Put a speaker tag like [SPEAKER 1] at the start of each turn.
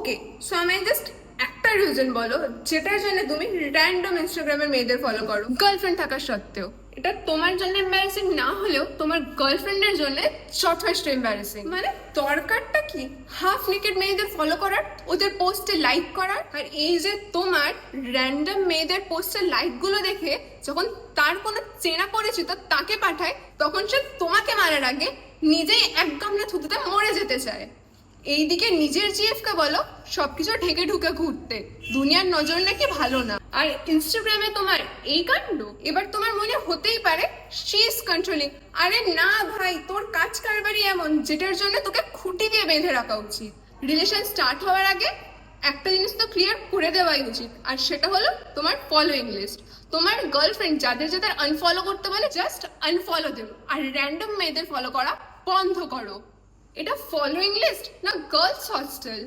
[SPEAKER 1] ওকে, so আমি just একটা reason বলো যেটার জন্য তুমি র্যান্ডম ইনস্টাগ্রামের মেয়েদের ফলো করো গার্লফ্রেন্ড থাকা সত্ত্বেও। এটা তোমার জন্য এম্বারেসিং না হলেও তোমার গার্লফ্রেন্ডের জন্য যথেষ্ট এম্বারেসিং। মানে দরকারটা কি হাফ নেকেড মেয়েদের ফলো করার, ওদের পোস্টে লাইক করার? আর এই যে তোমার র্যান্ডম মেয়েদের পোস্টের লাইক গুলো দেখে যখন তার কোনো চেনা পরিচিত তাকে পাঠায়, তখন সে তোমাকে মারার আগে নিজেই এক গামলা থুতুতে মরে যেতে চায়। এইদিকে নিজের জিএফকে বলো সবকিছু ঢেকে ঢুকে ঘুরতে, দুনিয়ার নজর নাকি ভালো না। আর ইনস্টাগ্রামে তোমার এই কাণ্ড। এবার তোমার মনে হতেই পারে শি ইজ কন্ট্রোলিং। আরে না ভাই, তোর কাজ কারবারই এমন যেটার জন্য তোকে খুঁটি দিয়ে বেঁধে রাখা উচিত। রিলেশন স্টার্ট হওয়ার আগে একটা জিনিস তো ক্লিয়ার করে দেওয়াই উচিত, আর সেটা হলো তোমার ফলোইং লিস্ট। তোমার গার্লফ্রেন্ড যাদের যাদের আনফলো করতে বলে জাস্ট আনফলো দেবো, আর র্যান্ডম মেয়েদের ফলো করা বন্ধ করো। এটা ফলোইং লিস্ট না গার্লস হস্টেল?